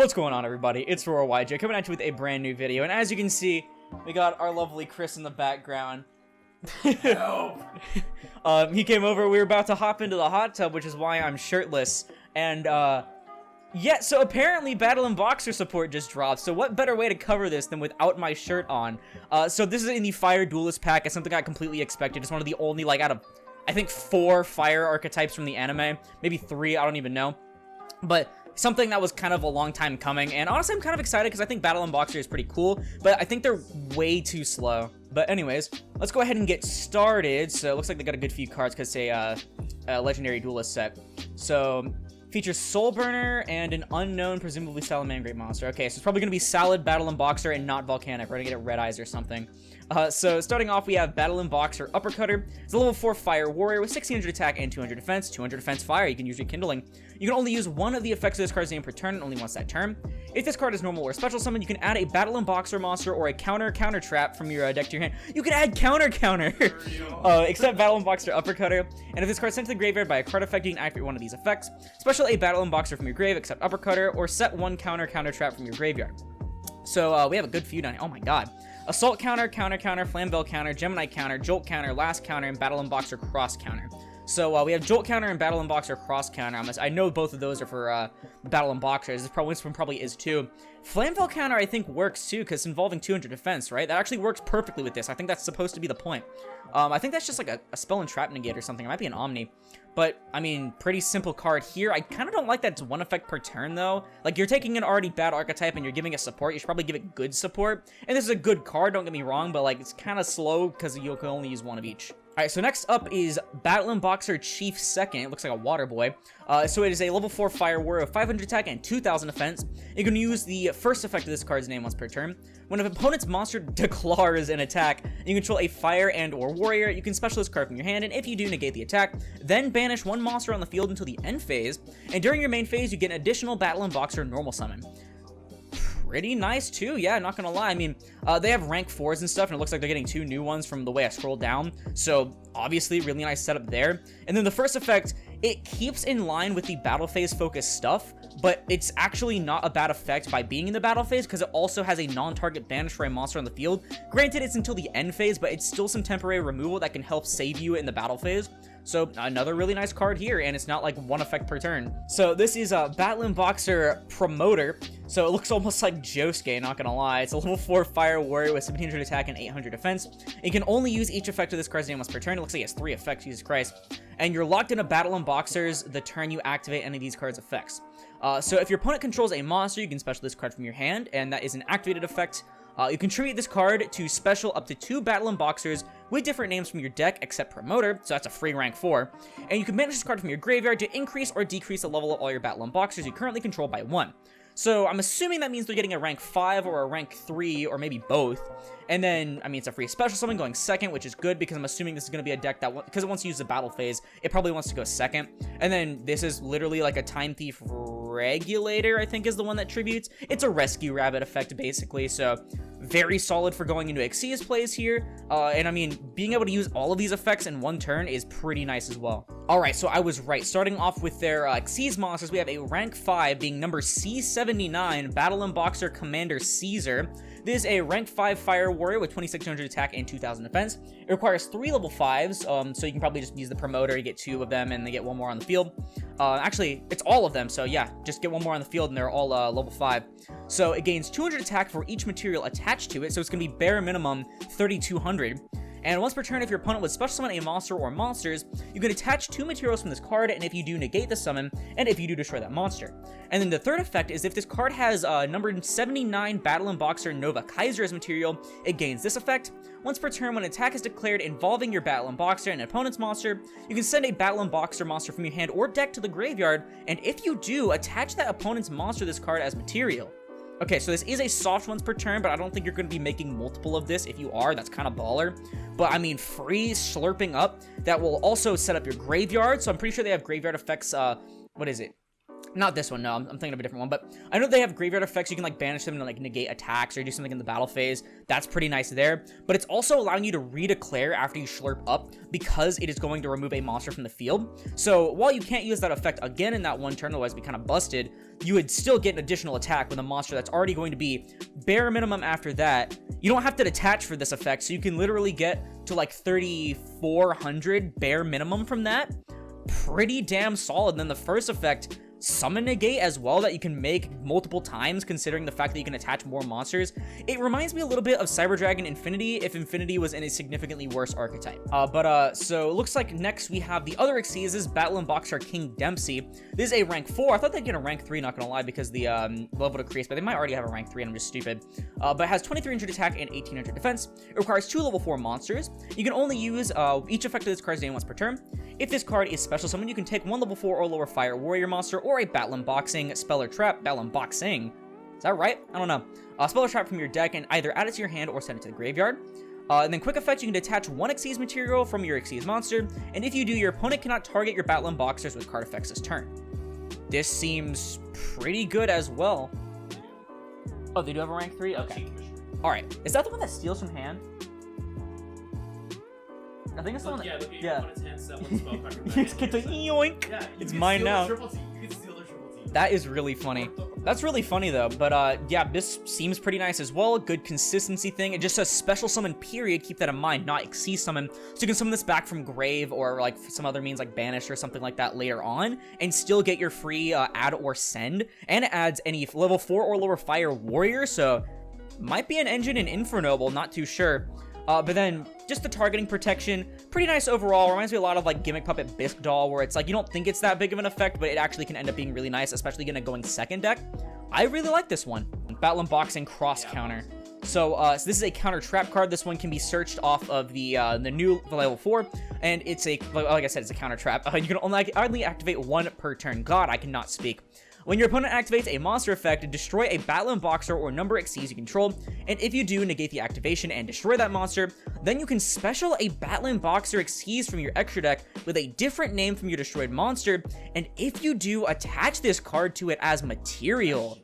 What's going on, everybody? It's Aurora YJ coming at you with a brand new video, and as you can see, we got our lovely Chris in the background. Help! He came over, we were about to hop into the hot tub, which is why I'm shirtless, and yeah, so apparently Battlin Boxer support just dropped, so what better way to cover this than without my shirt on? So this is in the Fire Duelist pack. It's something I completely expected. It's one of the only, like, out of, I think, 4 fire archetypes from the anime, maybe 3, I don't even know, but something that was kind of a long time coming, and honestly I'm kind of excited because I think Battlin Boxer is pretty cool, but I think they're way too slow. But anyways, let's go ahead and get started. So it looks like they got a good few cards because it's a legendary duelist set. So features Soulburner and an unknown, presumably Salamangreat monster. Okay, so it's probably going to be Salad, Battlin Boxer, and not Volcanic. We're going to get it Red Eyes or something. So starting off, we have Battlin Boxer Uppercutter. It's a level 4 Fire Warrior with 1600 attack and 200 defense. 200 defense fire, you can use Rekindling. You can only use one of the effects of this card's name per turn, and only once that turn. If this card is normal or special summon, you can add a Battlin Boxer monster or a counter trap from your deck to your hand. You can add counter except Battlin Boxer Uppercutter. And if this card is sent to the graveyard by a card effect, you can activate one of these effects. Special a Battlin Boxer from your grave, except Uppercutter, or set one counter trap from your graveyard. So we have a good few down here. Oh my god. Assault counter, Flamvel counter, Gemini counter, Jolt counter, Last counter, and Battlin Boxer cross counter. So we have Jolt counter and Battlin Boxer cross counter. I know both of those are for Battlin Boxers. This one probably is too. Flamvel counter I think works too because it's involving 200 defense, right? That actually works perfectly with this. I think that's supposed to be the point. I think that's just like a spell and trap negate or something. It might be an Omni. But, I mean, pretty simple card here. I kind of don't like that it's one effect per turn, though. Like, you're taking an already bad archetype and you're giving it support. You should probably give it good support. And this is a good card, don't get me wrong, but, like, it's kind of slow because you can only use one of each. Alright, so next up is Battlin Boxer Chief Second. It looks like a water boy. So it is a level 4 Fire Warrior of 500 attack and 2000 defense. You can use the first effect of this card's name once per turn. When an opponent's monster declares an attack, you control a fire and or warrior, you can special this card from your hand, and if you do, negate the attack, then banish one monster on the field until the end phase, and during your main phase, you get an additional Battlin Boxer normal summon. Pretty nice too, yeah, not gonna lie. I mean, they have rank 4s and stuff, and it looks like they're getting 2 new ones from the way I scroll down, so obviously really nice setup there. And then the first effect, it keeps in line with the battle phase focused stuff, but it's actually not a bad effect by being in the battle phase because it also has a non-target banish for a monster on the field. Granted, it's until the end phase, but it's still some temporary removal that can help save you in the battle phase. So another really nice card here, and it's not like one effect per turn. So this is a Battlin Boxer Promoter. So it looks almost like Josuke, not gonna lie. It's a level 4 Fire Warrior with 1700 attack and 800 defense. You can only use each effect of this card's name once per turn. It looks like it has 3 effects, Jesus Christ. And you're locked into Battlin Boxers the turn you activate any of these cards' effects. So if your opponent controls a monster, you can special this card from your hand, and that is an activated effect. You contribute this card to special up to 2 Battlin Boxers with different names from your deck, except Promoter, so that's a free rank 4. And you can banish this card from your graveyard to increase or decrease the level of all your Battlin Boxers you currently control by 1. So I'm assuming that means they're getting a rank 5 or a rank 3 or maybe both. And then, I mean, it's a free special summon going second, which is good because I'm assuming this is going to be a deck that, because it wants to use the battle phase, it probably wants to go second. And then this is literally like a Time Thief Regulator, I think is the one that tributes. It's a Rescue Rabbit effect, basically, so very solid for going into Xyz plays here. And I mean, being able to use all of these effects in one turn is pretty nice as well. Alright, so I was right. Starting off with their Xyz monsters, we have a rank 5 being number C79, Battlin Boxer Commander Caesar. This is a rank 5 Fire Warrior with 2600 attack and 2000 defense. It requires 3 level 5s, so you can probably just use the Promoter, you get 2 of them, and they get 1 more on the field. Actually, it's all of them, so yeah, just get 1 more on the field, and they're all level 5. So it gains 200 attack for each material attached to it, so it's going to be bare minimum 3200. And once per turn, if your opponent would special summon a monster or monsters, you can attach 2 materials from this card, and if you do, negate the summon, and if you do, destroy that monster. And then the third effect is if this card has numbered 79 Battlin Boxer Nova Kaiser as material, it gains this effect. Once per turn, when an attack is declared involving your Battlin Boxer and an opponent's monster, you can send a Battlin Boxer monster from your hand or deck to the graveyard, and if you do, attach that opponent's monster to this card as material. Okay, so this is a soft once per turn, but I don't think you're going to be making multiple of this. If you are, that's kind of baller. But, I mean, free slurping up, that will also set up your graveyard. So I'm pretty sure they have graveyard effects, what is it? Not this one, no, I'm thinking of a different one, but I know they have graveyard effects. You can like banish them and like negate attacks or do something in the battle phase. That's pretty nice there, but it's also allowing you to redeclare after you slurp up because it is going to remove a monster from the field. So while you can't use that effect again in that one turn, otherwise it'd be kind of busted, you would still get an additional attack with a monster that's already going to be bare minimum after that. You don't have to detach for this effect, so you can literally get to like 3,400 bare minimum from that. Pretty damn solid. And then the first effect, summon negate as well, that you can make multiple times considering the fact that you can attach more monsters. It reminds me a little bit of Cyber Dragon Infinity if Infinity was in a significantly worse archetype. So it looks like next we have the other Xyzes, Battlin Boxer King Dempsey. This is a rank 4. I thought they'd get a rank 3, not gonna lie, because the level decreased, but they might already have a rank 3 and I'm just stupid. But it has 2,300 attack and 1,800 defense. It requires 2 level 4 monsters. You can only use each effect of this card's name once per turn. If this card is special summoned, you can take 1 level 4 or lower fire warrior monster or a Battlin Boxing spell or trap. Battlin Boxing, is that right? I don't know. Spell or trap from your deck and either add it to your hand or send it to the graveyard. And then quick effect, you can detach 1 Xyz material from your Xyz monster, and if you do, your opponent cannot target your Battlin Boxers with card effects this turn. This seems pretty good as well. Oh, they do have a rank 3? Okay. Alright, is that the one that steals from hand? I think it's the one that... Yeah, look at your yeah. opponent's hand set one spell card from their It's hand. get to yoink! Yeah, It's mine now. You can steal their triple T. That is really funny. That's really funny though, but yeah, this seems pretty nice as well. Good consistency thing. It just says special summon period. Keep that in mind, not Xyz summon. So you can summon this back from grave or like some other means like banish or something like that later on and still get your free add or send. And it adds any level 4 or lower fire warrior, so might be an engine in Infernoble, not too sure. But then just the targeting protection, pretty nice overall. Reminds me a lot of like Gimmick Puppet Bisque Doll, where it's like you don't think it's that big of an effect, but it actually can end up being really nice, especially in a going second deck. I really like this one. Battlin Boxing Cross Counter. So this is a counter trap card. This one can be searched off of the new level 4, and it's a, like I said, it's a counter trap. You can only activate 1 per turn. God, I cannot speak. When your opponent activates a monster effect, destroy a Battlin Boxer or number Xyz you control, and if you do, negate the activation and destroy that monster, then you can special a Battlin Boxer Xyz from your extra deck with a different name from your destroyed monster, and if you do, attach this card to it as material.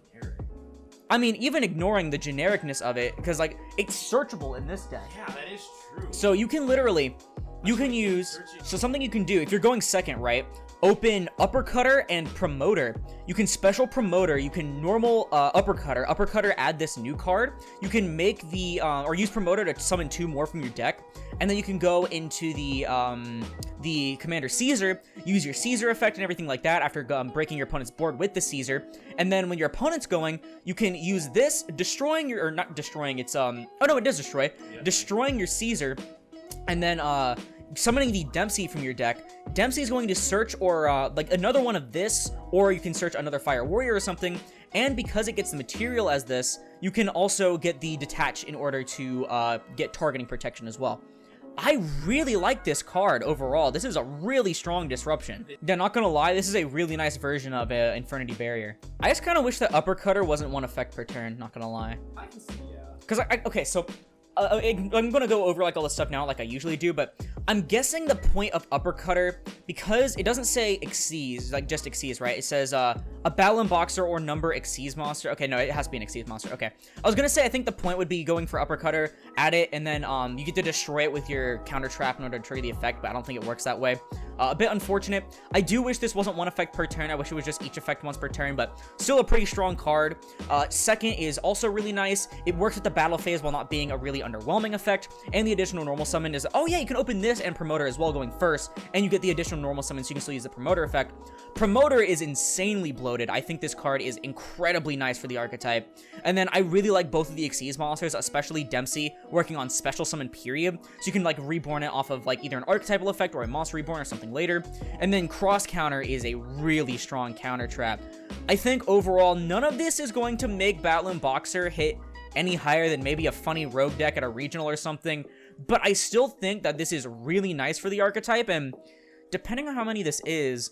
I mean, even ignoring the genericness of it, because like, it's searchable in this deck. Yeah, that is true. So you can literally, you can use, so something you can do, if you're going second, right? Open Uppercutter and Promoter. You can special Promoter, you can normal Uppercutter. Uppercutter, add this new card. You can make the, or use Promoter to summon 2 more from your deck. And then you can go into the Commander Caesar, use your Caesar effect and everything like that after breaking your opponent's board with the Caesar. And then when your opponent's going, you can use this, destroying your, or not destroying, it's, oh no, it does destroy. Yep. Destroying your Caesar, and then, summoning the Dempsey from your deck. Dempsey is going to search or like another one of this, or you can search another Fire Warrior or something, and because it gets the material as this, you can also get the Detach in order to get targeting protection as well. I really like this card overall. This is a really strong disruption. Yeah, not gonna lie, this is a really nice version of Infernity Barrier. I just kind of wish that Uppercutter wasn't 1 effect per turn, not gonna lie. I can see, yeah. Because okay, so I'm gonna go over like all this stuff now like I usually do, but I'm guessing the point of Uppercutter, because it doesn't say Xyz, like just Xyz, right? It says a Battlin Boxer or number Xyz monster. Okay, no, it has to be an Xyz monster. Okay, I was gonna say I think the point would be going for Uppercutter, add it, and then you get to destroy it with your counter trap in order to trigger the effect, but I don't think it works that way. A bit unfortunate. I do wish this wasn't 1 effect per turn. I wish it was just each effect once per turn, but still a pretty strong card. Second is also really nice. It works with the battle phase while not being a really underwhelming effect, and the additional normal summon is, oh yeah, you can open this and Promoter as well going first, and you get the additional normal summon, so you can still use the Promoter effect. Promoter is insanely bloated. I think this card is incredibly nice for the archetype, and then I really like both of the Xyz monsters, especially Dempsey, working on special summon period, so you can like reborn it off of like either an archetypal effect or a monster reborn or something later. And then Cross Counter is a really strong counter trap. I think overall none of this is going to make Battlin Boxer hit any higher than maybe a funny rogue deck at a regional or something, but I still think that this is really nice for the archetype, and depending on how many this is,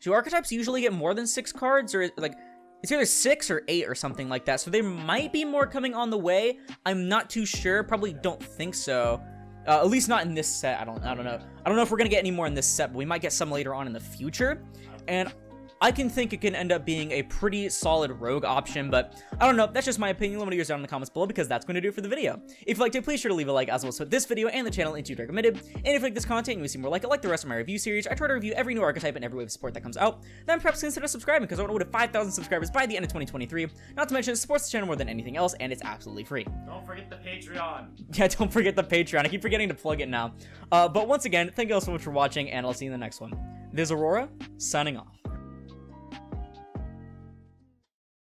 do archetypes usually get more than 6 cards, or like it's either 6 or 8 or something like that, so there might be more coming on the way. I'm not too sure, probably don't think so. At least not in this set. I don't know. I don't know if we're gonna get any more in this set, but we might get some later on in the future. And I can think it can end up being a pretty solid rogue option, but I don't know. That's just my opinion. Let me know yours down in the comments below, because that's going to do it for the video. If you liked it, please sure to leave a like, as well as put this video and the channel into recommended. And if you like this content and you see more like the rest of my review series, I try to review every new archetype and every wave of support that comes out, then perhaps consider subscribing, because I want to go to 5,000 subscribers by the end of 2023. Not to mention, it supports the channel more than anything else, and it's absolutely free. Don't forget the Patreon. Yeah, don't forget the Patreon. I keep forgetting to plug it now. But once again, thank you all so much for watching, and I'll see you in the next one. This is Aurora, signing off.